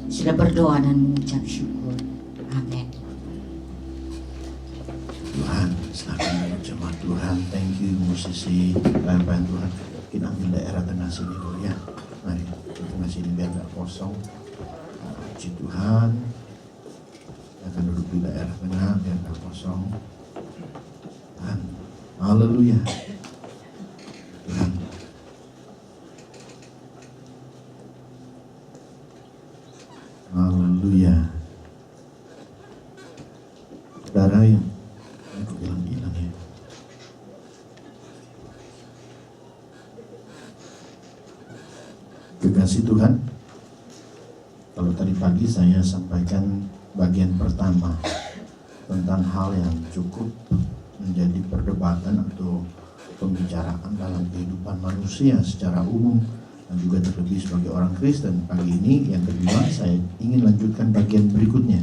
sudah berdoa dan mengucap syukur. Amin. Tuhan, silakan jemaat Tuhan. Thank you musisi, Tuhan. Kita ambil daerah tengah sini dulu ya. Mari tengah sini biar nggak kosong. Puji Tuhan. Akan duduk di daerah tengah biar nggak kosong. Tuhan, haleluya. Tuhan. Haleluya. Saudara yang aku bilang ya. Kekasih Tuhan, kalau tadi pagi saya sampaikan bagian pertama tentang hal yang cukup menjadi perdebatan atau pembicaraan dalam kehidupan manusia secara umum dan juga terlebih sebagai orang Kristen. Pagi ini yang kedua saya ingin lanjutkan bagian berikutnya.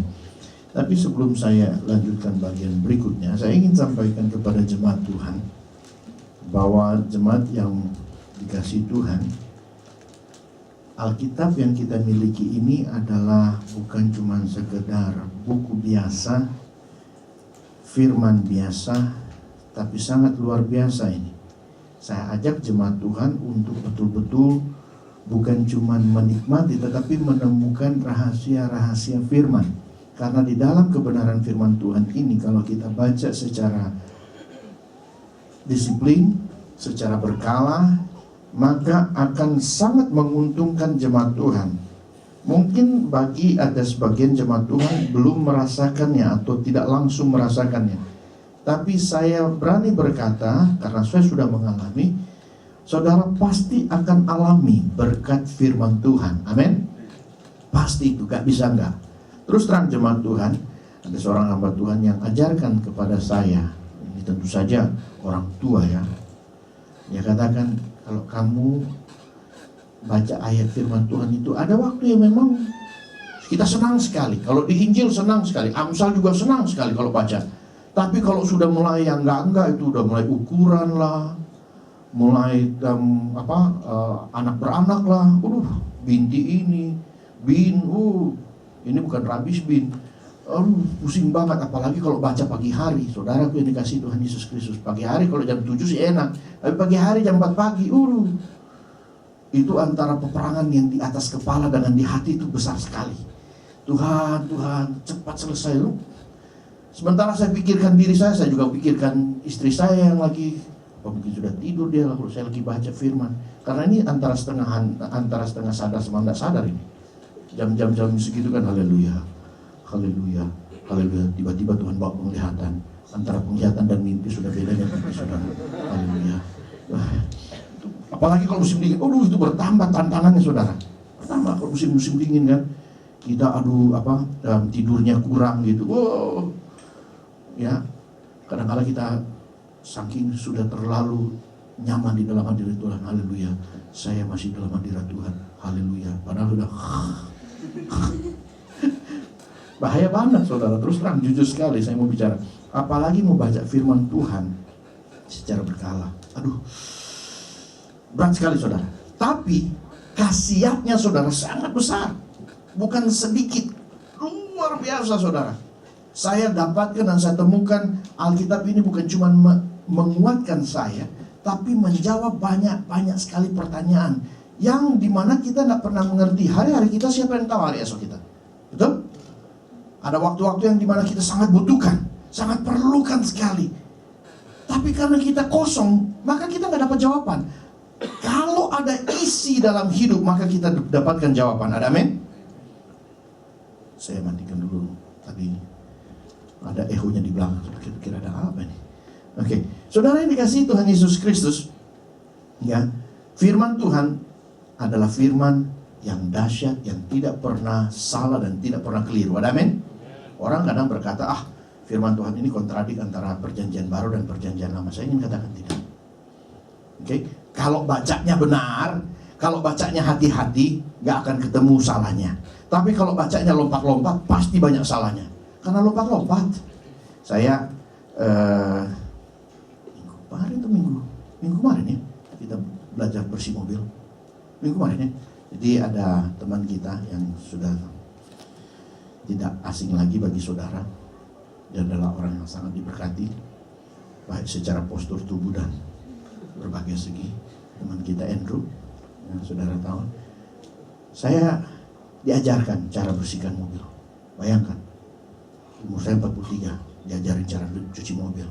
Tapi sebelum saya lanjutkan bagian berikutnya, saya ingin sampaikan kepada jemaat Tuhan bahwa jemaat yang dikasihi Tuhan, Alkitab yang kita miliki ini adalah bukan cuma sekedar buku biasa, firman biasa, tapi sangat luar biasa ini. Saya ajak jemaat Tuhan untuk betul-betul bukan cuma menikmati, tetapi menemukan rahasia-rahasia firman. Karena di dalam kebenaran firman Tuhan ini, kalau kita baca secara disiplin, secara berkala, maka akan sangat menguntungkan jemaat Tuhan. Mungkin bagi ada sebagian jemaat Tuhan belum merasakannya atau tidak langsung merasakannya. Tapi saya berani berkata, karena saya sudah mengalami, saudara pasti akan alami berkat firman Tuhan. Amin. Pasti itu, gak bisa enggak. Terus terang jemaat Tuhan, ada seorang hamba Tuhan yang ajarkan kepada saya, ini tentu saja orang tua ya. Dia katakan, kalau kamu baca ayat firman Tuhan itu, ada waktu yang memang kita senang sekali. Kalau di Injil senang sekali, Amsal juga senang sekali kalau baca. Tapi kalau sudah mulai yang enggak itu udah mulai ukuran lah, mulai anak beranak lah, binti ini, bin, ini bukan rabis bin, pusing banget. Apalagi kalau baca pagi hari, saudaraku yang dikasih Tuhan Yesus Kristus. Pagi hari kalau jam 7 sih enak, tapi pagi hari jam 4 pagi, itu antara peperangan yang di atas kepala dengan di hati itu besar sekali. Tuhan, cepat selesai lu. Sementara saya pikirkan diri saya juga pikirkan istri saya yang lagi, mungkin sudah tidur dia kalau saya lagi baca firman. Karena ini antara setengah sadar sama tidak sadar ini. Jam-jam segitu kan, haleluya. Tiba-tiba Tuhan bawa penglihatan. Antara penglihatan dan mimpi sudah bedanya, saudara. Haleluya. Apalagi kalau musim dingin, itu bertambah tantangannya, saudara. Pertama kalau musim dingin kan, kita tidurnya kurang gitu. Ya, kadang-kadang kita saking sudah terlalu nyaman di dalam hadirat Tuhan. Haleluya. Saya masih dalam hadirat Tuhan. Haleluya. Padahal sudah bahaya banget, saudara. Terus terang, jujur sekali saya mau bicara. Apalagi mau baca firman Tuhan secara berkala. Berat sekali, saudara. Tapi khasiatnya, saudara, sangat besar. Bukan sedikit. Luar biasa, saudara. Saya dapatkan dan saya temukan Alkitab ini bukan cuma menguatkan saya, tapi menjawab banyak sekali pertanyaan yang dimana kita tidak pernah mengerti. Hari-hari kita, siapa yang tahu hari esok kita? Betul? Ada waktu-waktu yang dimana kita sangat butuhkan, sangat perlukan sekali. Tapi karena kita kosong, maka kita nggak dapat jawaban. Kalau ada isi dalam hidup, maka kita dapatkan jawaban. Ada amin? Saya matikan dulu. Tadi ada ehonya di belakang. Kira-kira ada apa nih? Oke. Saudara yang dikasihi Tuhan Yesus Kristus, ya, firman Tuhan adalah firman yang dahsyat, yang tidak pernah salah dan tidak pernah keliru. Ada amin? Orang kadang berkata, firman Tuhan ini kontradik antara perjanjian baru dan perjanjian lama. Saya ingin katakan tidak. Oke, kalau bacanya benar, kalau bacanya hati-hati, gak akan ketemu salahnya. Tapi kalau bacanya lompat-lompat, pasti banyak salahnya. Karena lompat-lompat. Saya minggu kemarin ya, kita belajar bersih mobil. Minggu kemarin ya. Jadi ada teman kita yang sudah tidak asing lagi bagi saudara. Dia adalah orang yang sangat diberkati, baik secara postur tubuh dan berbagai segi. Teman kita Andrew, yang saudara tahu, saya diajarkan cara bersihkan mobil. Bayangkan, umur saya 43, diajarin cara cuci mobil.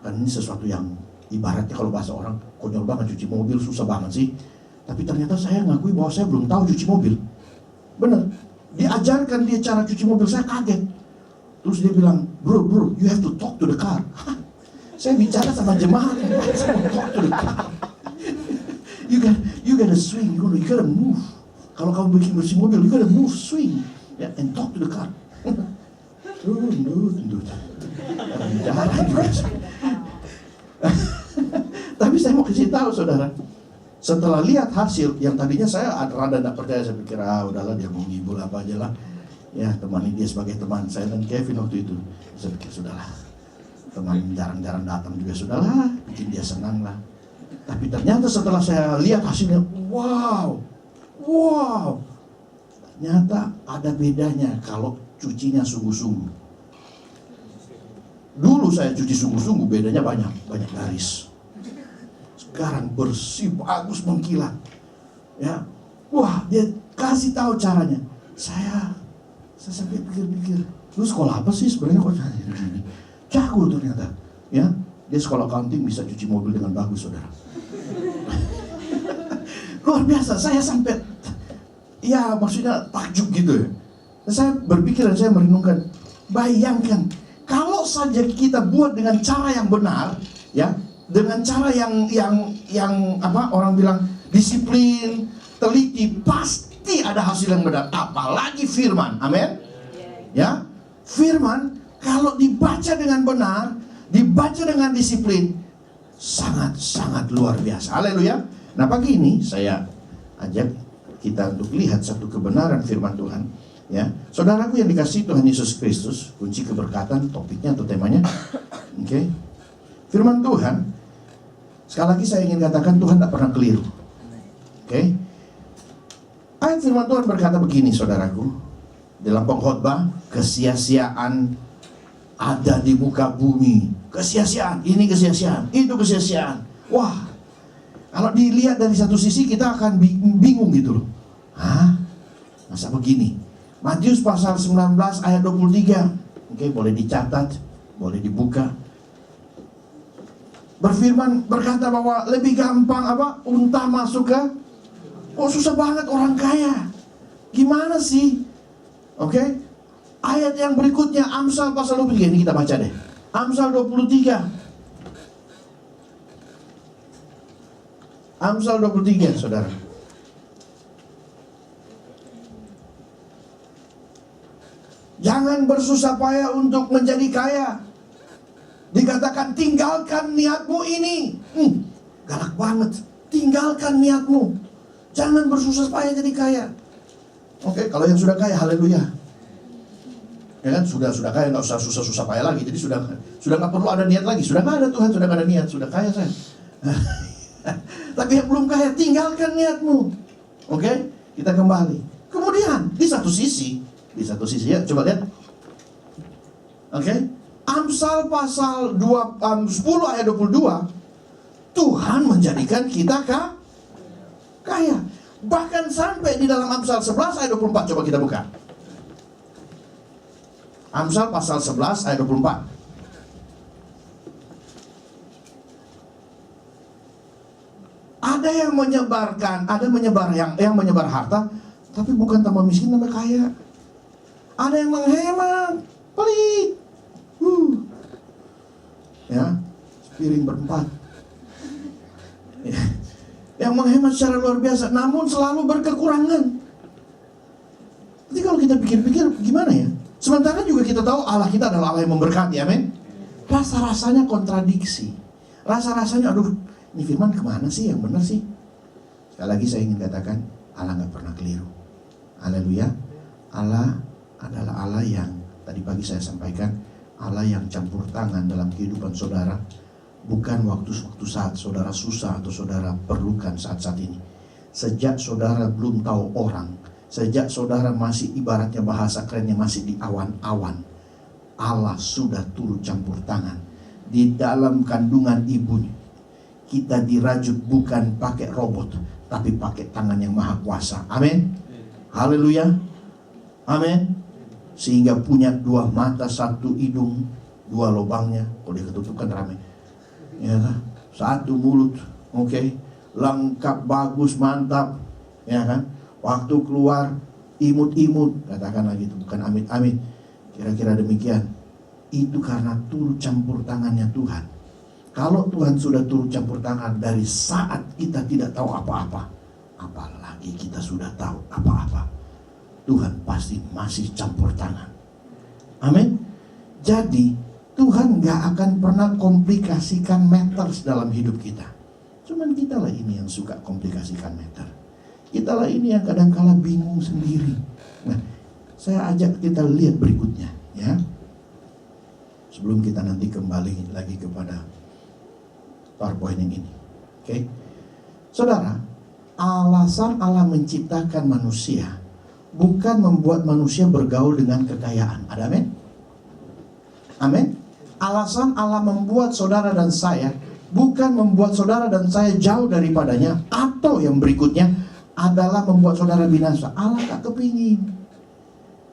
Kan ini sesuatu yang ibaratnya kalau bahasa orang konyol banget, cuci mobil susah banget sih. Tapi ternyata saya ngakui bahwa saya belum tahu cuci mobil. Bener, diajarkan dia cara cuci mobil, saya kaget. Terus dia bilang, bro, you have to talk to the car. Saya bicara sama jemaat, saya mau talk to the car. You gotta swing, you gotta move. Kalau kamu bikin bersih mobil, you gotta move, swing, yeah, and talk to the car. Tapi saya mau kasih tahu saudara, setelah lihat hasil yang tadinya saya rada tidak percaya, saya pikir udahlah dia mau ngibul apa aja lah, ya temani dia sebagai teman saya dan Kevin waktu itu. Saya pikir sudahlah, teman jarang-jarang datang juga sudahlah, bikin dia senang lah. Tapi ternyata setelah saya lihat hasilnya, wow, ternyata ada bedanya kalau cucinya sungguh-sungguh. Dulu saya cuci sungguh-sungguh, bedanya banyak garis. Sekarang bersih, bagus, mengkilat. Ya, wah, dia kasih tahu caranya. Saya sampai pikir-pikir, lu sekolah apa sih sebenarnya kok gini? Jago ternyata. Ya, dia sekolah accounting, bisa cuci mobil dengan bagus, saudara. Luar biasa, saya sampai, ya maksudnya takjub gitu ya. Saya berpikir dan saya merenungkan, bayangkan kalau saja kita buat dengan cara yang benar, ya, dengan cara yang apa orang bilang disiplin, teliti, pasti ada hasil yang benar. Apalagi firman, amin. Ya, firman kalau dibaca dengan benar, dibaca dengan disiplin, sangat luar biasa. Haleluya. Nah pagi ini saya ajak kita untuk lihat satu kebenaran firman Tuhan. Ya, saudaraku yang dikasihi Tuhan Yesus Kristus, kunci keberkatan, topiknya atau temanya. Oke. Firman Tuhan, sekali lagi saya ingin katakan Tuhan tidak pernah keliru. Oke. Ayat firman Tuhan berkata begini, saudaraku, dalam pengkhotbah, kesia-siaan ada di muka bumi. Kesia-siaan, ini kesia-siaan, itu kesia-siaan. Wah, kalau dilihat dari satu sisi kita akan bingung gitu loh. Hah? Masa begini? Matius pasal 19 ayat 23. Oke, boleh dicatat, boleh dibuka. Berfirman, berkata bahwa lebih gampang apa? Unta masuk ke, susah banget orang kaya. Gimana sih? Oke. Ayat yang berikutnya, Amsal pasal 23, ini kita baca deh. Amsal 23. Amsal 23, saudara. Jangan bersusah payah untuk menjadi kaya. Dikatakan tinggalkan niatmu ini. Galak banget. Tinggalkan niatmu. Jangan bersusah payah jadi kaya. Oke, kalau yang sudah kaya, haleluya. Ya kan, sudah kaya, nggak usah susah payah lagi. Jadi sudah nggak perlu ada niat lagi. Sudah nggak ada Tuhan, sudah nggak ada niat, sudah kaya saya. Tapi yang belum kaya, tinggalkan niatmu. Oke, kita kembali. Kemudian di satu sisi ya, coba lihat. Oke, Amsal pasal 10 ayat 22, Tuhan menjadikan kita kaya. Bahkan sampai di dalam Amsal 11 ayat 24, coba kita buka. Amsal pasal 11 ayat 24. Ada yang menyebarkan, ada yang menyebar harta, tapi bukan tambah miskin, tambah kaya. Ada yang menghemat, pelit. Ya, piring berempat. Ya. Yang menghemat secara luar biasa, namun selalu berkekurangan. Jadi kalau kita pikir-pikir, gimana ya? Sementara juga kita tahu Allah kita adalah Allah yang memberkati, amin. Rasa-rasanya kontradiksi. Rasa-rasanya, aduh, ini firman kemana sih yang benar sih? Sekali lagi saya ingin katakan, Allah gak pernah keliru. Haleluya. Allah adalah Allah yang tadi pagi saya sampaikan, Allah yang campur tangan dalam kehidupan saudara. Bukan waktu-waktu saat saudara susah atau saudara perlukan saat-saat ini. Sejak saudara belum tahu orang, Sejak saudara masih ibaratnya bahasa kerennya masih di awan-awan, Allah sudah turut campur tangan. Di dalam kandungan ibunya kita dirajut bukan pakai robot, tapi pakai tangan yang maha kuasa. Amin. Haleluya. Amin. Sehingga punya 2 mata, 1 hidung, 2 lubangnya. Kalau dia ketutupkan rame, ya kan? 1 mulut, oke, lengkap, bagus, mantap, ya kan? Waktu keluar imut-imut, katakanlah gitu, bukan amit-amit, kira-kira demikian. Itu karena turut campur tangannya Tuhan. Kalau Tuhan sudah turut campur tangan dari saat kita tidak tahu apa-apa, apalagi kita sudah tahu apa-apa, Tuhan pasti masih campur tangan. Amin. Jadi Tuhan gak akan pernah komplikasikan matters dalam hidup kita. Cuman kita lah ini yang suka komplikasikan matter. Kita lah ini yang kadang-kala bingung sendiri. Nah, saya ajak kita lihat berikutnya, ya. Sebelum kita nanti kembali lagi kepada PowerPoint yang ini. Oke. Saudara, alasan Allah menciptakan manusia bukan membuat manusia bergaul dengan kekayaan. Ada amin? Amin. Alasan Allah membuat saudara dan saya bukan membuat saudara dan saya jauh daripadanya, atau yang berikutnya adalah membuat saudara binasa. Allah tak kepingin,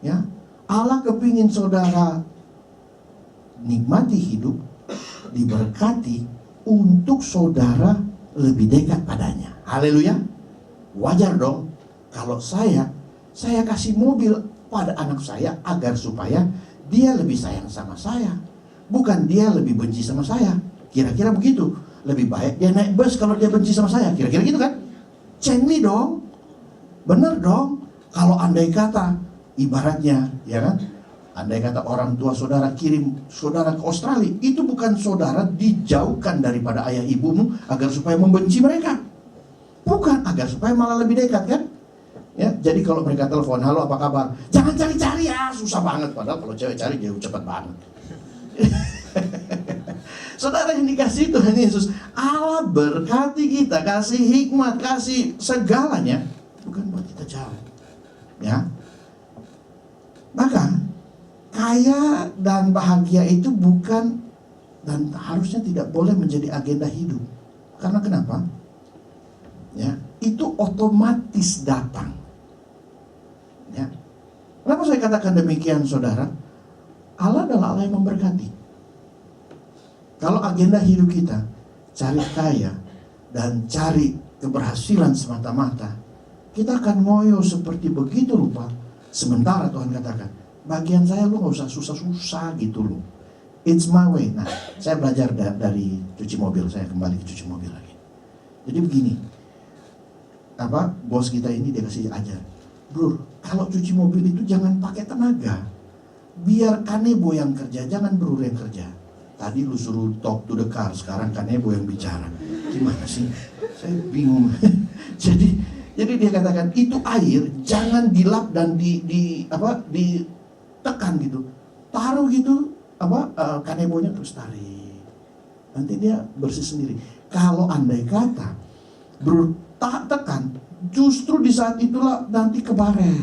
ya. Allah kepingin saudara nikmati hidup, diberkati, untuk saudara lebih dekat padanya. Haleluya. Wajar dong kalau saya kasih mobil pada anak saya agar supaya dia lebih sayang sama saya, bukan dia lebih benci sama saya. Kira-kira begitu. Lebih baik dia naik bus kalau dia benci sama saya. Kira-kira gitu kan? Cengli dong. Bener dong. Kalau andai kata, ibaratnya, ya kan, andai kata orang tua saudara kirim saudara ke Australia, itu bukan saudara dijauhkan daripada ayah ibumu agar supaya membenci mereka, bukan, agar supaya malah lebih dekat, kan? Ya, jadi kalau mereka telepon, halo apa kabar? Jangan cari-cari ya, susah banget. Padahal kalau cewek cari dia cepat banget. Saudara yang dikasih Tuhan Yesus, Allah berkati kita, kasih hikmat, kasih segalanya, bukan buat kita jauh, ya. Maka kaya dan bahagia itu bukan dan harusnya tidak boleh menjadi agenda hidup. Karena kenapa? Ya, itu otomatis datang. Ya. Kenapa saya katakan demikian, saudara? Allah adalah Allah yang memberkati. Kalau agenda hidup kita cari kaya dan cari keberhasilan semata-mata, kita akan ngoyo seperti begitu rupa. Sementara Tuhan katakan, bagian saya lu gak usah susah-susah gitu loh. It's my way. Nah, saya belajar dari cuci mobil. Saya kembali ke cuci mobil lagi. Jadi begini, bos kita ini dia kasih ajar, bro, kalau cuci mobil itu jangan pakai tenaga, biar kanebo yang kerja, jangan bro yang kerja. Tadi lu suruh talk to the car, sekarang kanebo yang bicara. Gimana sih? Saya bingung. Jadi dia katakan itu air jangan dilap dan ditekan gitu. Taruh gitu kanebonya terus tarik. Nanti dia bersih sendiri. Kalau andai kata bro tak tekan, justru di saat itulah nanti kebaret.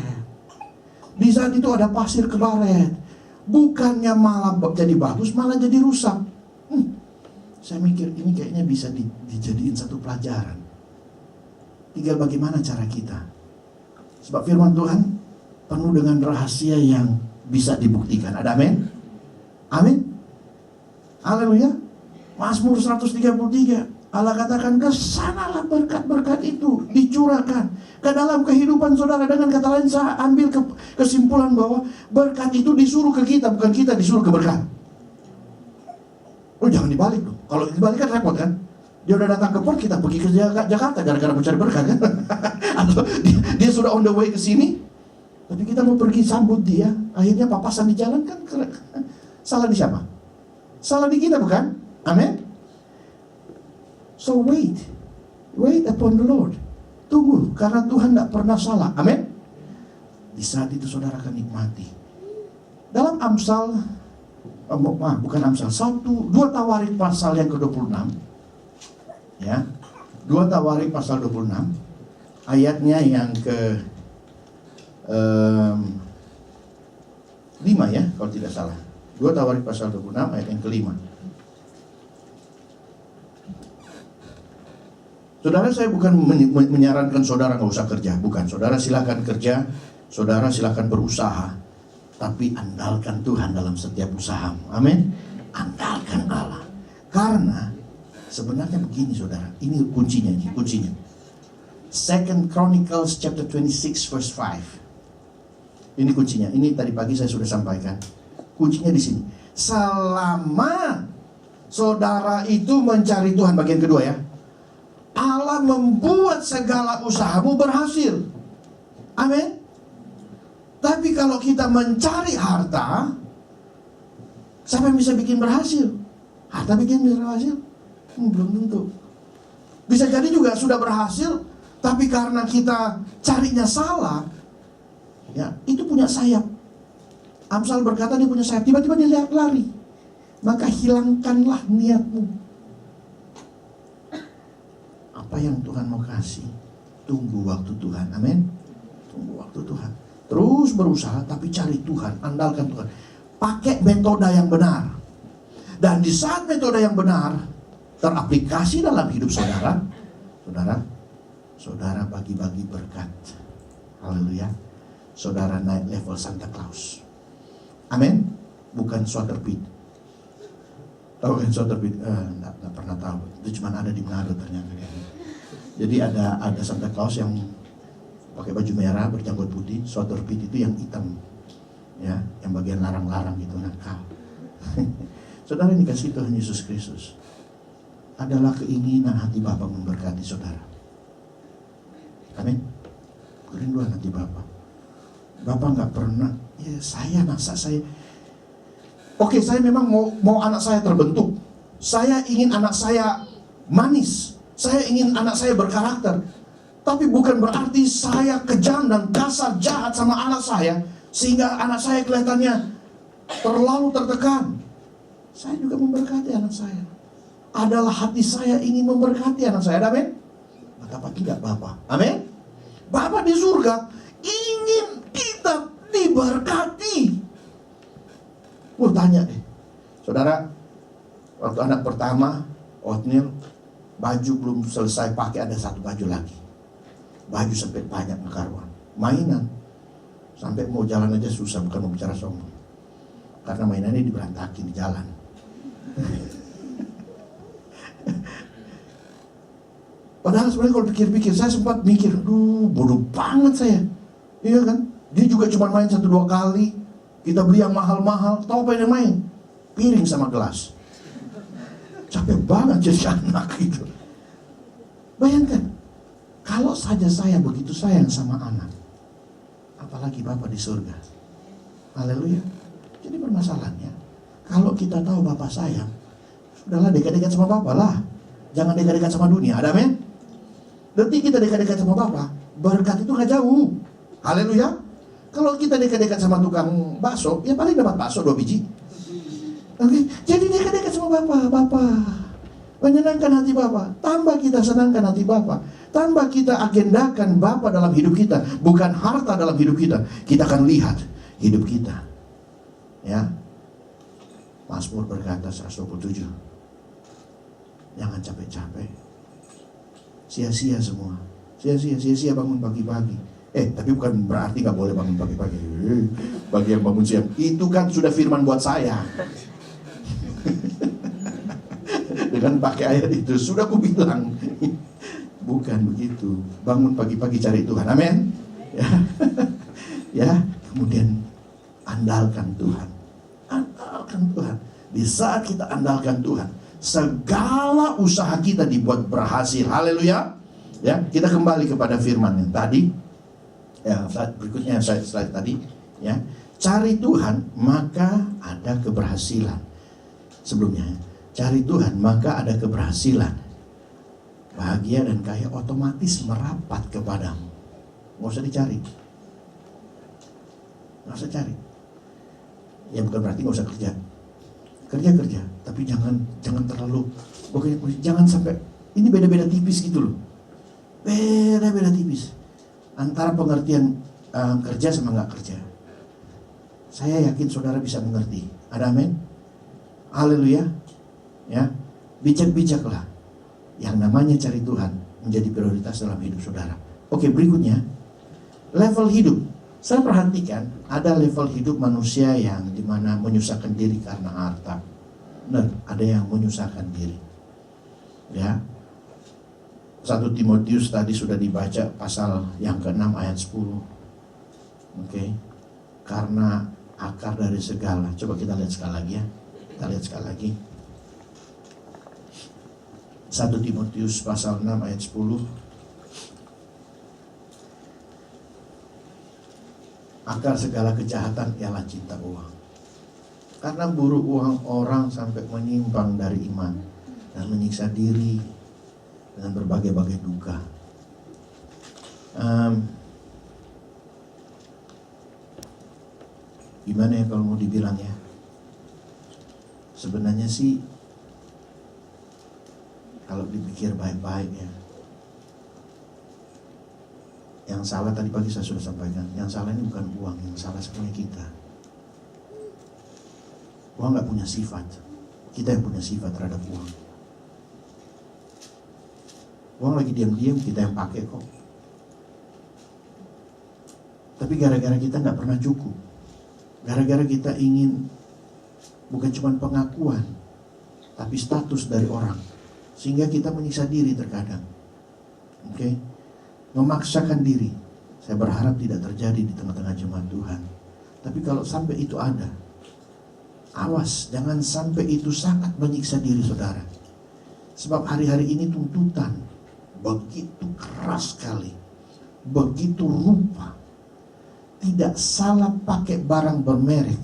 Di saat itu ada pasir kebaret. Bukannya malah jadi bagus, malah jadi rusak. Saya mikir ini kayaknya bisa dijadiin satu pelajaran. Tinggal bagaimana cara kita. Sebab firman Tuhan penuh dengan rahasia yang bisa dibuktikan. Ada amin? Amin? Haleluya. Mazmur 133. Allah katakan, kesanalah berkat-berkat itu dicurahkan ke dalam kehidupan saudara. Dengan kata lain, saya ambil kesimpulan bahwa berkat itu disuruh ke kita, bukan kita disuruh ke berkat. Oh, jangan dibalik dong. Kalau dibalik kan repot kan. Dia udah datang ke port, kita pergi ke Jakarta gara-gara mencari berkat kan. Atau dia sudah on the way ke sini, tapi kita mau pergi sambut dia, akhirnya papasan di jalan kan. Salah di siapa? Salah di kita, bukan? Amin. So wait upon the Lord. Tunggu, karena Tuhan tidak pernah salah. Amin. Di saat itu saudara akan nikmati. Dalam Amsal, bukan Amsal, 2 Tawarik pasal yang ke-26, ya, 2 Tawarik pasal 26, ayatnya yang 5 ya, kalau tidak salah. 2 Tawarik pasal 26 ayat yang kelima. Saudara, saya bukan menyarankan saudara nggak usah kerja, bukan. Saudara silakan kerja, saudara silakan berusaha, tapi andalkan Tuhan dalam setiap usaha. Amin. Andalkan Allah. Karena sebenarnya begini saudara, ini kuncinya. 2 Chronicles chapter 26 verse 5. Ini kuncinya. Ini tadi pagi saya sudah sampaikan. Kuncinya di sini. Selama saudara itu mencari Tuhan, bagian kedua ya, Allah membuat segala usahamu berhasil. Amin. Tapi kalau kita mencari harta, siapa yang bisa bikin berhasil? Harta bikin berhasil? Belum tentu. Bisa jadi juga sudah berhasil, tapi karena kita carinya salah, ya itu punya sayap. Amsal berkata dia punya sayap, tiba-tiba dia lihat lari. Maka hilangkanlah niatmu. Apa yang Tuhan mau kasih, tunggu waktu Tuhan. Amin. Tunggu waktu Tuhan. Terus berusaha, tapi cari Tuhan, andalkan Tuhan. Pakai metode yang benar. Dan di saat metode yang benar teraplikasi dalam hidup saudara, saudara bagi-bagi berkat. Haleluya. Saudara naik level Santa Claus. Amin. Bukan Sotheby. Tahu kan Sotheby? Enggak pernah tahu. Itu cuma ada di Manado ternyata. Jadi ada Santa Claus yang pakai baju merah berjanggut putih. Sotheby itu yang hitam, ya, yang bagian larang-larang gitu, nakal. Saudara, ini kasih Tuhan Yesus Kristus adalah keinginan hati Bapa memberkati saudara. Amin. Kerinduan hati Bapa. Bapa nggak pernah, ya saya nasa saya. Oke, saya memang mau anak saya terbentuk. Saya ingin anak saya manis. Saya ingin anak saya berkarakter. Tapi bukan berarti saya kejam dan kasar jahat sama anak saya, sehingga anak saya kelihatannya terlalu tertekan. Saya juga memberkati anak saya. Adalah hati saya ingin memberkati anak saya. Amin. Betapa tidak Bapa. Amin. Bapa di surga ingin kita diberkati. Tanya deh, saudara, waktu anak pertama, Othniel, baju belum selesai pakai, ada satu baju lagi. Baju sampai banyak mekaruan, mainan sampai mau jalan aja susah, bukan mau bicara sombong, karena mainannya diberantakin di jalan. Padahal sebenarnya kalau pikir-pikir, saya sempat mikir, aduh bodoh banget saya. Iya kan, dia juga cuma main 1-2 kali. Kita beli yang mahal-mahal, tahu apa yang main? Piring sama gelas. Capek banget jadi anak itu. Bayangkan, kalau saja saya begitu sayang sama anak, apalagi Bapa di surga. Haleluya. Jadi permasalahannya, kalau kita tahu Bapa sayang, sudahlah dekat-dekat sama Bapa lah. Jangan dekat-dekat sama dunia. Ada amin? Detik kita dekat-dekat sama Bapa, berkat itu gak jauh. Haleluya. Kalau kita dekat-dekat sama tukang bakso, ya paling dapat bakso 2 biji. Oke, jadi dekat-dekat sama Bapa. Menyenangkan hati Bapa. Tambah kita senangkan hati Bapa. Tambah kita agendakan Bapa dalam hidup kita, bukan harta dalam hidup kita. Kita akan lihat hidup kita. Ya. Mazmur berkata 127. Jangan capek-capek. Sia-sia semua. Sia-sia bangun pagi-pagi. Tapi bukan berarti gak boleh bangun pagi-pagi. Bagi yang bangun siang, itu kan sudah firman buat saya. Dengan pakai ayat itu, sudah aku bilang. Bukan begitu. Bangun pagi-pagi cari Tuhan, amin. Ya, kemudian andalkan Tuhan. Andalkan Tuhan. Di saat kita andalkan Tuhan, segala usaha kita dibuat berhasil. Haleluya. Ya, kita kembali kepada firman yang tadi. Ya, berikutnya slide tadi, ya. Cari Tuhan maka ada keberhasilan. Sebelumnya, cari Tuhan maka ada keberhasilan. Bahagia dan kaya otomatis merapat kepadamu. Nggak usah dicari. Nggak usah cari. Ya bukan berarti nggak usah kerja. Kerja, tapi jangan terlalu, jangan sampai, ini beda-beda tipis gitu loh. Beda-beda tipis. Antara pengertian kerja sama nggak kerja. Saya yakin saudara bisa mengerti. Ada amin? Haleluya. Ya, bijak-bijaklah. Yang namanya cari Tuhan menjadi prioritas dalam hidup saudara. Oke, berikutnya level hidup. Saya perhatikan ada level hidup manusia yang dimana menyusahkan diri karena harta. Benar, ada yang menyusahkan diri. Ya. 1 Timotius tadi sudah dibaca pasal yang ke-6 ayat 10. Oke. Karena akar dari segala. Coba kita lihat sekali lagi ya. Kita lihat sekali lagi. 1 Timotius pasal 6 ayat 10. Akar segala kejahatan ialah cinta uang. Karena buru uang orang sampai menyimpang dari iman dan menyiksa diri dengan berbagai-bagai duka. Gimana ya kalau mau dibilang ya? Sebenarnya sih kalau dipikir baik-baik ya, yang salah tadi pagi saya sudah sampaikan, yang salah ini bukan uang, yang salah sebenarnya kita. Uang gak punya sifat, kita yang punya sifat terhadap uang. Uang lagi diam-diam kita yang pakai kok. Tapi gara-gara kita gak pernah cukup, gara-gara kita ingin bukan cuma pengakuan, tapi status dari orang, sehingga kita menyiksa diri terkadang. Oke, memaksakan diri. Saya berharap tidak terjadi di tengah-tengah jemaat Tuhan. Tapi kalau sampai itu ada, awas, jangan sampai itu sangat menyiksa diri saudara. Sebab hari-hari ini tuntutan begitu keras sekali, begitu rupa. Tidak salah pakai barang bermerek,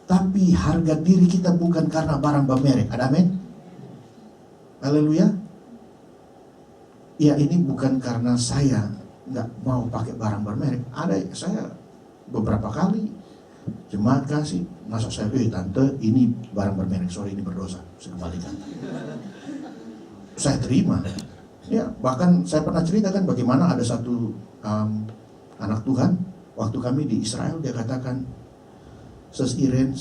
tapi harga diri kita bukan karena barang bermerek. Ada amin? Haleluya. Ya, ini bukan karena saya nggak mau pakai barang bermerek. Ada, saya beberapa kali jemaat kasih, masa saya, tante ini barang bermerek, sorry ini berdosa, saya kembalikan. Saya terima. Ya, bahkan saya pernah ceritakan bagaimana ada satu anak Tuhan, waktu kami di Israel, dia katakan, Sis Iren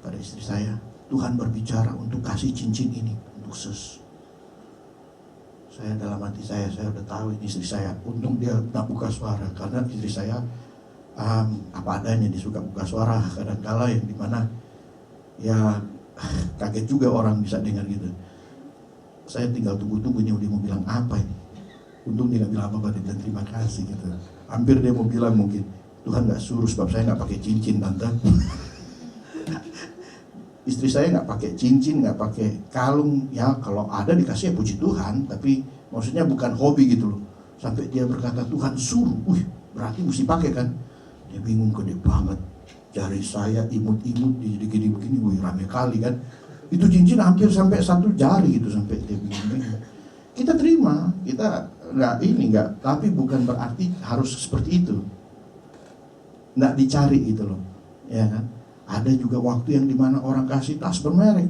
pada istri saya, Tuhan berbicara untuk kasih cincin ini untuk Sis. Saya dalam hati saya udah tahu ini istri saya. Untung dia tak buka suara, karena istri saya apa adanya, dia suka buka suara kadang-kala yang dimana ya kaget juga orang bisa dengar gitu. Saya tinggal tunggu-tunggu dia mau bilang apa ini. Untung dia gak bilang apa-apa, dia bilang terima kasih gitu. Hampir dia mau bilang mungkin, Tuhan gak suruh sebab saya gak pakai cincin tante. Istri saya gak pakai cincin, gak pakai kalung. Ya kalau ada dikasih ya puji Tuhan, tapi maksudnya bukan hobi gitu loh. Sampai dia berkata Tuhan suruh, berarti mesti pakai kan. Dia bingung, gede banget. Jari saya imut-imut jadi begini, rame kali kan. Itu cincin hampir sampai 1 jari gitu, sampai dia bingung. Kita terima, kita nggak, tapi bukan berarti harus seperti itu. Nggak dicari gitu loh, ya kan? Ada juga waktu yang dimana orang kasih tas bermerek,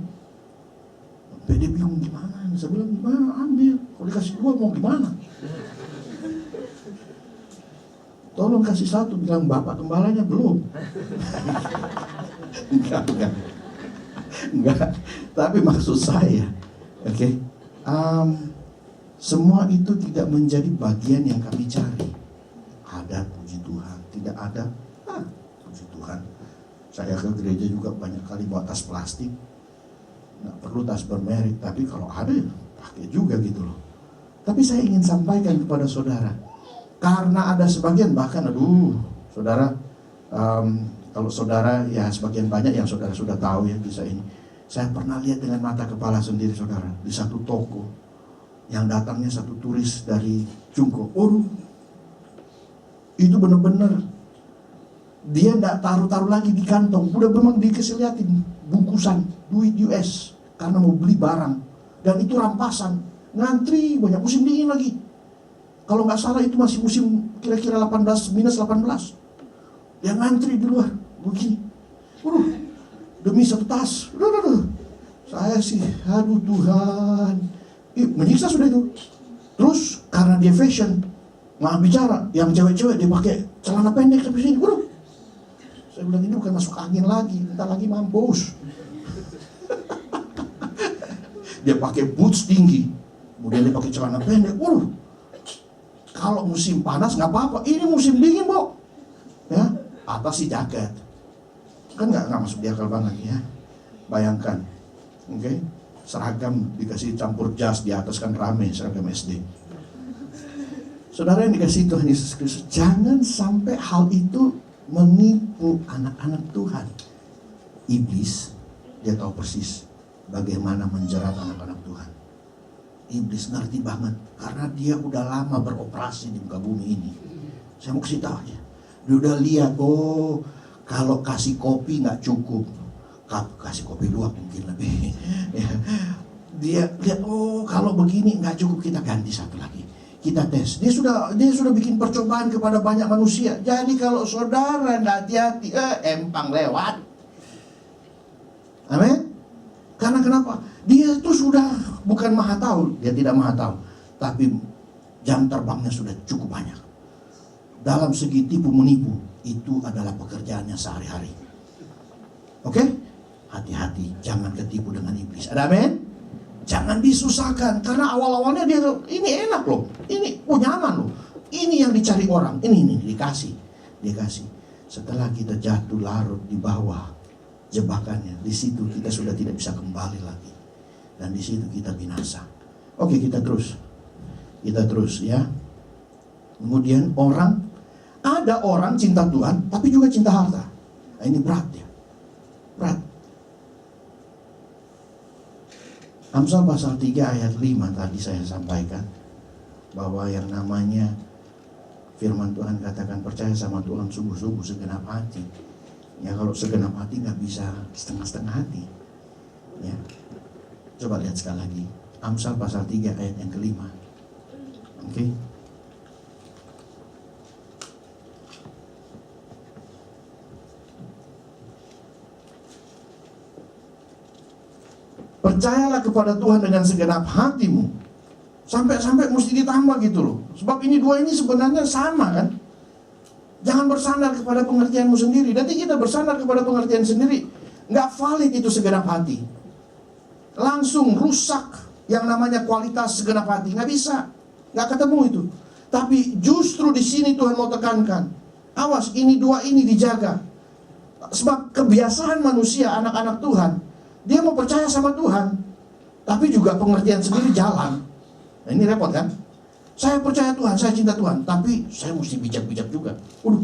sampai dia bingung gimana. Saya bilang gimana, ambil. Kalau dikasih 2 mau gimana? Tolong kasih 1, bilang bapak gembalanya belum. Enggak. Tapi maksud saya, oke, semua itu tidak menjadi bagian yang kami cari. Ada puji Tuhan, tidak ada, puji Tuhan. Saya ke gereja juga banyak kali bawa tas plastik, nggak perlu tas bermerek, tapi kalau ada pakai juga gitu loh. Tapi saya ingin sampaikan kepada saudara, karena ada sebagian bahkan, saudara, kalau saudara ya sebagian banyak yang saudara sudah tahu ya bisa ini. Saya pernah lihat dengan mata kepala sendiri saudara, di satu toko yang datangnya satu turis dari Cungko. Itu benar-benar dia enggak taruh-taruh lagi di kantong, udah memang dikasih liatin bungkusan duit US karena mau beli barang, dan itu rampasan, ngantri banyak, musim dingin lagi. Kalau nggak salah itu masih musim kira-kira minus 18. Dia ngantri di luar begini. Demi 1 tas. Saya sih, aduh Tuhan, menyiksa sudah itu. Terus karena dia fashion, nggak bicara, yang cewek-cewek dia pakai celana pendek sampai sini. Waduh, saya bilang ini bukan masuk angin lagi, entar lagi mampus. Dia pakai boots tinggi, kemudian dia pakai celana pendek. Waduh, kalau musim panas nggak apa-apa, ini musim dingin, Bo. Ya, atas si jaket. Kan nggak masuk di akal banget ya. Bayangkan, oke, seragam dikasih campur jas, di atas kan rame seragam SD. Saudara yang dikasih Tuhan Yesus Kristus, jangan sampai hal itu menipu anak-anak Tuhan. Iblis, dia tahu persis bagaimana menjerat anak-anak Tuhan. Iblis ngerti banget, karena dia udah lama beroperasi di muka bumi ini. Saya mau kasih tahu aja, dia udah lihat, oh kalau kasih kopi nggak cukup, kasih kopi luwak mungkin lebih. Dia lihat, oh kalau begini nggak cukup, kita ganti satu lagi. Kita tes. Dia sudah bikin percobaan kepada banyak manusia. Jadi kalau saudara nggak hati-hati, empang lewat. Amin. Karena kenapa? Dia itu sudah bukan maha tahu, dia tidak maha tahu, tapi jam terbangnya sudah cukup banyak. Dalam segi tipu menipu, itu adalah pekerjaannya sehari-hari. Oke? Hati-hati, jangan ketipu dengan iblis. Ada amin? Jangan disusahkan, karena awal-awalnya dia ini enak loh, ini nyaman loh, ini yang dicari orang, ini dikasih. Setelah kita jatuh larut di bawah jebakannya, di situ kita sudah tidak bisa kembali lagi, dan di situ kita binasa. Oke, kita terus ya. Kemudian ada orang cinta Tuhan, tapi juga cinta harta. Nah, ini berat ya, berat. Amsal pasal 3 ayat 5 tadi saya sampaikan, bahwa yang namanya firman Tuhan katakan percaya sama Tuhan sungguh-sungguh segenap hati. Ya, kalau segenap hati nggak bisa setengah-setengah hati. Ya, coba lihat sekali lagi Amsal pasal 3 ayat yang kelima. Oke. Percayalah kepada Tuhan dengan segenap hatimu. Sampai mesti ditambah gitu loh. Sebab ini dua ini sebenarnya sama kan. Jangan bersandar kepada pengertianmu sendiri. Nanti kita bersandar kepada pengertian sendiri, nggak valid itu segenap hati. Langsung rusak yang namanya kualitas segenap hati. Nggak bisa, nggak ketemu itu. Tapi justru di sini Tuhan mau tekankan, awas, ini dua ini dijaga. Sebab kebiasaan manusia, anak-anak Tuhan, dia mau percaya sama Tuhan, tapi juga pengertian sendiri jalan. Nah, ini repot kan? Saya percaya Tuhan, saya cinta Tuhan, tapi saya mesti bijak-bijak juga. Waduh,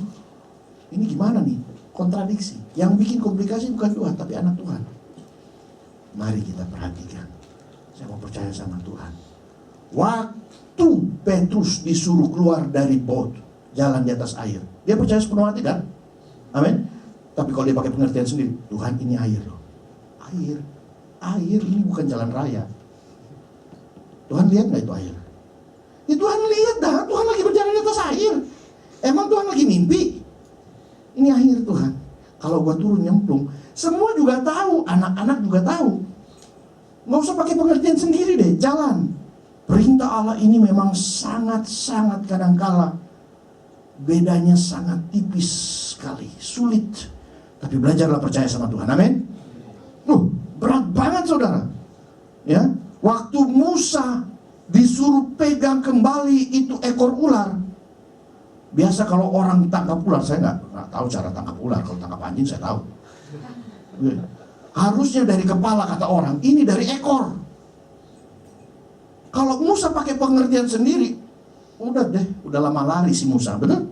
ini gimana nih? Kontradiksi. Yang bikin komplikasi bukan Tuhan, tapi anak Tuhan. Mari kita perhatikan. Saya mau percaya sama Tuhan. Waktu Petrus disuruh keluar dari boat, jalan di atas air, dia percaya sepenuh hati kan? Amin. Tapi kalau dia pakai pengertian sendiri, Tuhan ini air loh. Air ini bukan jalan raya. Tuhan lihat nggak itu air? Ya Tuhan lihat dah, Tuhan lagi berjalan di atas air. Emang Tuhan lagi mimpi? Ini air Tuhan. Kalau gua turun nyemplung, semua juga tahu, anak-anak juga tahu. Nggak usah pakai pengertian sendiri deh, jalan. Perintah Allah ini memang sangat-sangat kadangkala bedanya sangat tipis sekali, sulit. Tapi belajarlah percaya sama Tuhan, amin. Berat banget saudara. Ya, waktu Musa disuruh pegang kembali itu ekor ular. Biasa kalau orang tangkap ular, saya nggak tahu cara tangkap ular. Kalau tangkap anjing saya tahu. Harusnya dari kepala kata orang, ini dari ekor. Kalau Musa pakai pengertian sendiri, udah lama lari si Musa, betul?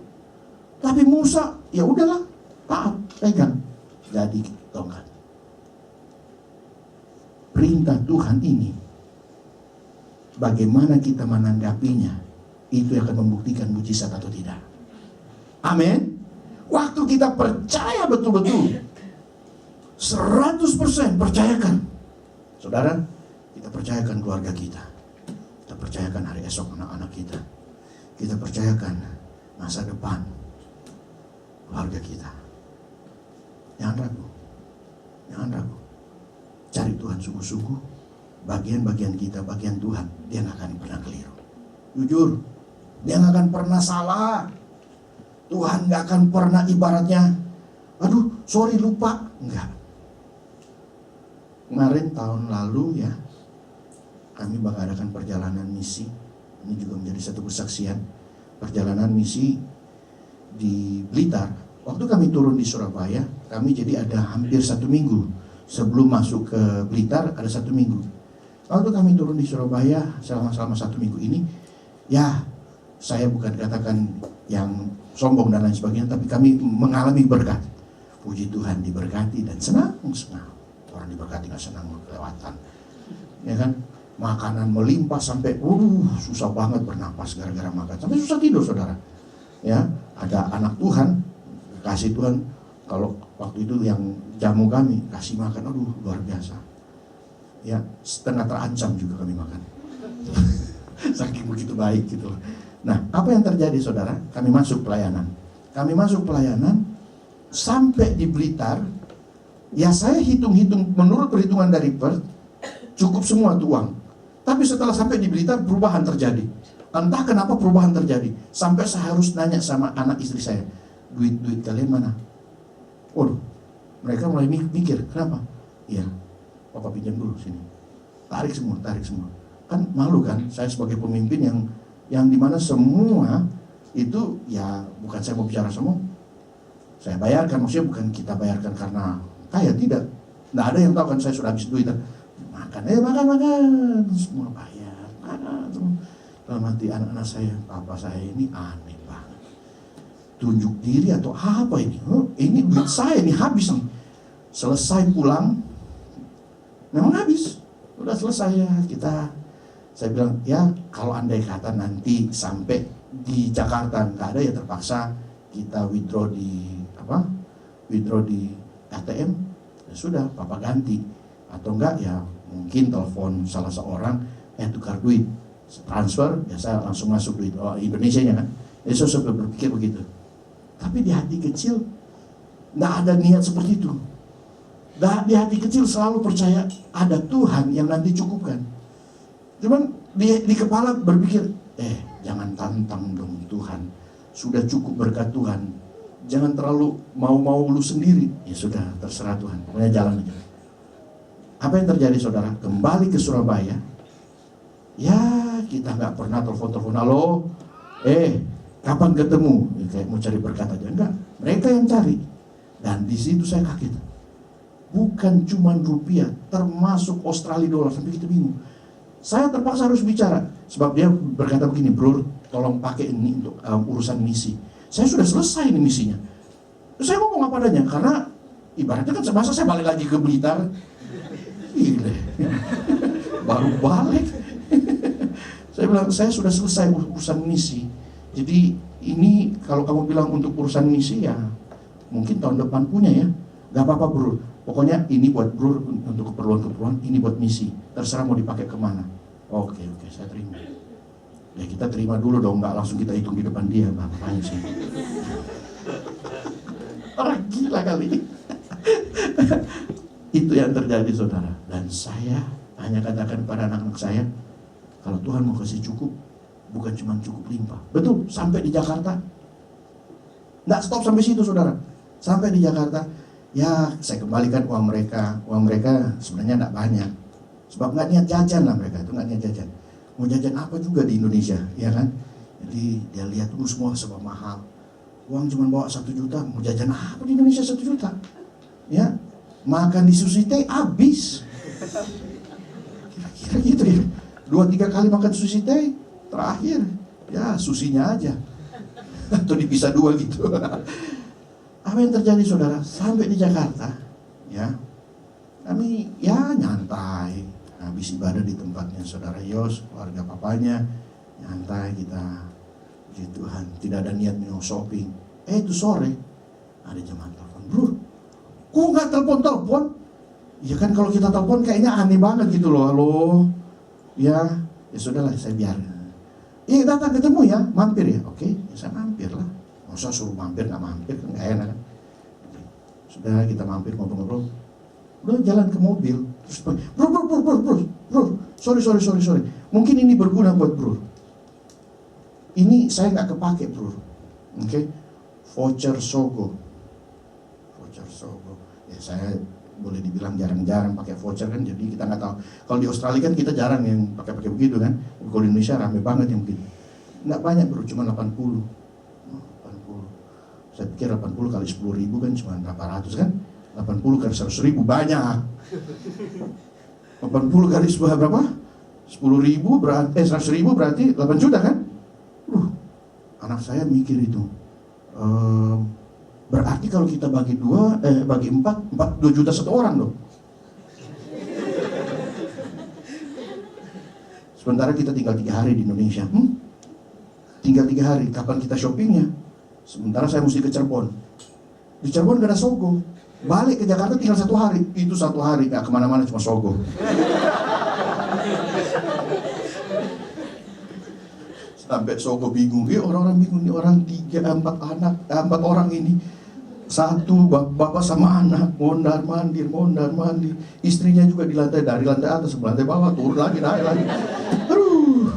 Tapi Musa, ya udahlah, taat, pegang, jadi tongkat. Perintah Tuhan ini, bagaimana kita menanggapinya, itu yang akan membuktikan mujizat atau tidak. Amin. Waktu kita percaya betul-betul 100% percayakan, saudara, kita percayakan keluarga kita, kita percayakan hari esok anak-anak kita, kita percayakan masa depan keluarga kita. Jangan ragu. Cari Tuhan sungguh-sungguh. Bagian-bagian kita, bagian Tuhan, dia nggak akan pernah keliru. Jujur, dia nggak akan pernah salah. Tuhan gak akan pernah ibaratnya, aduh sorry lupa. Enggak. Kemarin tahun lalu ya, kami mengadakan perjalanan misi. Ini juga menjadi satu kesaksian. Perjalanan misi di Blitar. Waktu kami turun di Surabaya, kami jadi ada hampir 1 minggu. Sebelum masuk ke Blitar ada 1 minggu. Waktu kami turun di Surabaya selama 1 minggu ini, ya saya bukan katakan yang sombong dan lain sebagainya, tapi kami mengalami berkat. Puji Tuhan, diberkati dan senang. Orang diberkati gak senang kelewatan, ya kan? Makanan melimpah sampai susah banget bernapas gara-gara makan, sampai susah tidur saudara. Ya, ada anak Tuhan, kasih Tuhan, kalau waktu itu yang jamu kami kasih makan, luar biasa. Ya, setengah terancam juga kami makan. Saking begitu baik gitu. Nah, apa yang terjadi saudara? Kami masuk pelayanan. Sampai di Blitar, ya saya hitung-hitung menurut perhitungan dari Perth, cukup semua tuh uang. Tapi setelah sampai di Blitar, perubahan terjadi. Entah kenapa perubahan terjadi. Sampai saya harus nanya sama anak istri saya, duit kalian mana? Waduh, mereka mulai mikir, kenapa? Iya, Papa pinjam dulu sini. Tarik semua. Kan malu kan, saya sebagai pemimpin yang dimana semua itu, ya bukan saya mau bicara semua, saya bayarkan, maksudnya bukan kita bayarkan karena kaya, tidak. Nggak ada yang tahu kan saya sudah habis duit. Makan, semua bayar, makan. Dalam hati anak-anak saya, papa saya ini aneh banget. Tunjuk diri atau apa ini? Ini duit saya ini habis nih. Selesai pulang, memang habis. Udah selesai ya saya bilang, ya kalau andai kata nanti sampai di Jakarta nggak ada, ya terpaksa kita withdraw di ATM. Ya sudah, papa ganti. Atau enggak ya mungkin telepon salah seorang, tukar duit, transfer, ya saya langsung masuk duit Indonesia nya kan. Ya saya sudah berpikir begitu. Tapi di hati kecil nggak ada niat seperti itu. Di hati kecil selalu percaya ada Tuhan yang nanti cukupkan. Cuman di kepala berpikir, jangan tantang dong Tuhan. Sudah cukup berkat Tuhan. Jangan terlalu mau lu sendiri. Ya sudah, terserah Tuhan. Pokoknya jalan aja. Apa yang terjadi saudara? Kembali ke Surabaya. Ya kita nggak pernah telepon, halo, kapan ketemu? Ya, kayak mau cari berkat aja. Enggak, mereka yang cari. Dan di situ saya kaget. Bukan cuma rupiah, termasuk Australia dollar, sampai kita bingung. Saya terpaksa harus bicara, sebab dia berkata begini, bro, tolong pakai ini untuk urusan misi. Saya sudah selesai ini misinya. Terus saya ngomong apa adanya, karena ibaratnya kan masa saya balik lagi ke Blitar. Gila. Baru balik. Saya bilang, saya sudah selesai urusan misi. Jadi ini kalau kamu bilang untuk urusan misi, ya mungkin tahun depan punya ya. Gak apa-apa bro, pokoknya ini buat bro untuk keperluan, ini buat misi. Terserah mau dipakai kemana. Oke, saya terima. Ya kita terima dulu dong, gak langsung kita hitung di depan dia. Bapaknya sih orang gila kali. Itu yang terjadi saudara. Dan saya hanya katakan pada anak-anak saya, kalau Tuhan mau kasih cukup, bukan cuma cukup limpah. Betul, sampai di Jakarta nggak stop sampai situ saudara. Sampai di Jakarta, ya saya kembalikan uang mereka. Uang mereka sebenarnya nggak banyak, sebab nggak niat jajan lah, mereka itu nggak niat jajan. Mau jajan apa juga di Indonesia, ya kan? Jadi dia lihat dulu semua serba mahal. Uang cuma bawa 1 juta, mau jajan apa di Indonesia 1 juta? Ya, makan di Sushi Tei habis. Kira-kira gitu ya. 2-3 kali makan Sushi Tei, terakhir ya susinya aja. Atau dipisah 2 gitu. Apa yang terjadi saudara? Sampai di Jakarta, ya kami ya nyantai, habis ibadah di tempatnya saudara Yos, keluarga papanya, nyantai kita, puji Tuhan, tidak ada niat mau shopping. Itu sore ada jemaat telepon, bro, kok nggak telepon? Ya kan kalau kita telepon kayaknya aneh banget gitu loh, halo, ya sudahlah saya biarin. Datang ketemu ya, mampir ya, oke, ya saya mampir lah. Masa suruh mampir, nggak mampir, nggak enak kan. Sudah kita mampir, ngobrol-ngobrol. Udah jalan ke mobil, terus bro, sorry. Mungkin ini berguna buat bro. Ini saya nggak kepake bro, oke. voucher Sogo. Voucher Sogo. Ya saya boleh dibilang jarang-jarang pakai voucher kan, jadi kita nggak tahu. Kalau di Australia kan kita jarang yang pakai begitu kan. Kalau di Indonesia rame banget yang begitu. Nggak banyak bro, cuma 80. 80. Saya pikir 80 kali 10.000 kan cuma berapa ratus kan? 80 kali 100.000 banyak. 80 kali berapa? 10.000 berarti 100.000 berarti 8 juta kan? Anak saya mikir itu. Berarti kalau kita bagi 4, 2 juta satu orang dong. Sementara kita tinggal 3 hari di Indonesia. Tinggal 3 hari, kapan kita shoppingnya? Sementara saya mesti ke Cirebon. Di Cirebon gak ada Sogo. Balik ke Jakarta tinggal 1 hari. Itu 1 hari, gak kemana-mana, cuma Sogo. Sampai Sogo bingung. Orang-orang bingung, ini orang 4 orang ini. 1 bapak sama anak, mondar mandir. Istrinya juga di lantai, dari lantai atas ke lantai bawah, turun lagi, naik lagi. Aduh.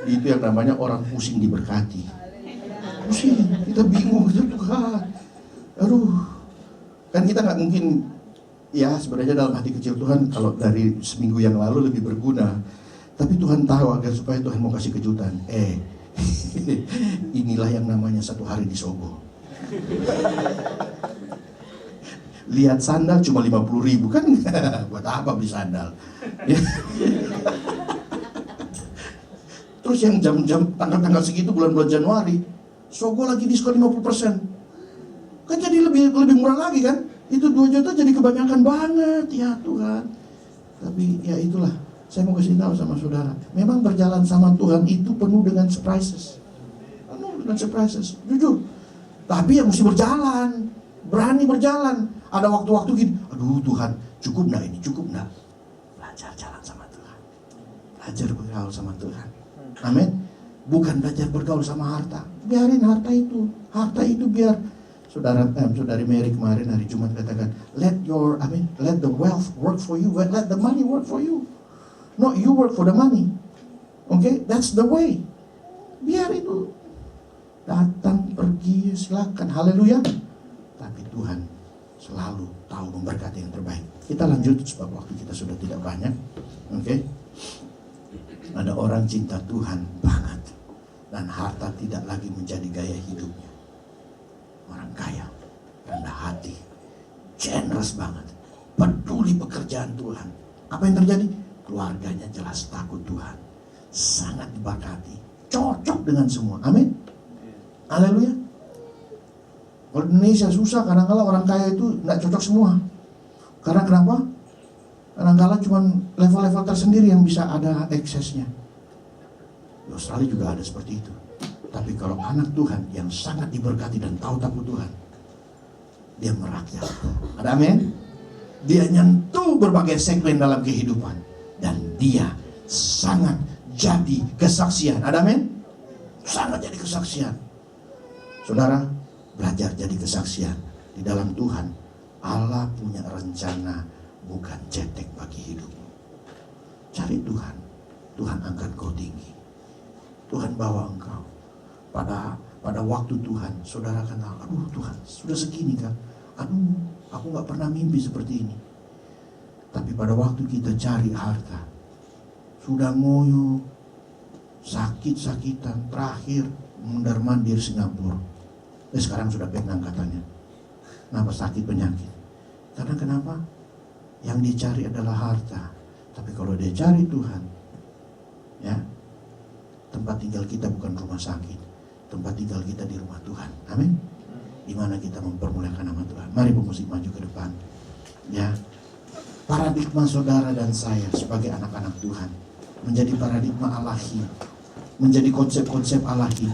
Itu yang namanya orang pusing diberkati. Pusing, kita bingung gitu Tuhan. Aduh. Kan kita nggak mungkin, ya sebenarnya dalam hati kecil Tuhan kalau dari seminggu yang lalu lebih berguna. Tapi Tuhan tahu agar supaya Tuhan mau kasih kejutan. Inilah yang namanya 1 hari di Sogo. Lihat sandal cuma 50.000 kan? Buat apa beli sandal? Terus yang jam-jam tanggal-tanggal segitu bulan-bulan Januari, Sogo lagi diskon 50%. Kan jadi lebih murah lagi kan? Itu 2 juta jadi kebanyakan banget ya Tuhan. Tapi ya itulah, saya mau kasih tahu sama saudara, memang berjalan sama Tuhan itu penuh dengan surprises. Penuh dengan surprises, jujur. Tapi ya mesti berjalan, berani berjalan. Ada waktu-waktu gini, aduh Tuhan, cukup enggak ini, cukup enggak? Belajar jalan sama Tuhan. Belajar bergaul sama Tuhan. Amin. Bukan belajar bergaul sama harta. Biarin harta itu biar. Saudari Mary kemarin hari Jumat katakan, let the wealth work for you, let the money work for you. Not you work for the money. Okay, that's the way. Biar itu datang pergi silakan, haleluya. Tapi Tuhan selalu tahu memberkati yang terbaik. Kita lanjut sebab waktu kita sudah tidak banyak. Okay. Ada orang cinta Tuhan banget dan harta tidak lagi menjadi gaya hidupnya. Orang kaya, rendah hati, generous banget, peduli pekerjaan Tuhan. Apa yang terjadi? Keluarganya jelas takut Tuhan, sangat diberkati, cocok dengan semua. Amin. Haleluya. Kalau Indonesia susah, kadang-kadang orang kaya itu tidak cocok semua. Karena kenapa? Kadang-kadang cuma level-level tersendiri yang bisa ada eksesnya. Di Australia juga ada seperti itu. Tapi kalau anak Tuhan yang sangat diberkati dan tahu takut Tuhan, dia merakyat. Ada amin? Dia nyentuh berbagai segmen dalam kehidupan. Dan dia sangat jadi kesaksian. Ada amin? Sangat jadi kesaksian. Saudara, belajar jadi kesaksian. Di dalam Tuhan, Allah punya rencana, bukan cetek bagi hidupmu. Cari Tuhan. Tuhan angkat kau tinggi. Tuhan bawa engkau. Pada waktu Tuhan, saudara kenal, aduh Tuhan, sudah segini kan? Aduh, aku gak pernah mimpi seperti ini. Tapi pada waktu kita cari harta, sudah ngoyo, sakit-sakitan, terakhir mondar-mandir Singapura. Sekarang sudah penang katanya. Kenapa sakit penyakit? Karena kenapa? Yang dicari adalah harta. Tapi kalau dia cari Tuhan, ya, tempat tinggal kita bukan rumah sakit. Tempat tinggal kita di rumah Tuhan. Amin. Di mana kita mempermuliakan nama Tuhan. Mari pemusik maju ke depan. Ya. Paradigma saudara dan saya sebagai anak-anak Tuhan menjadi paradigma Alahi, menjadi konsep-konsep Alahi.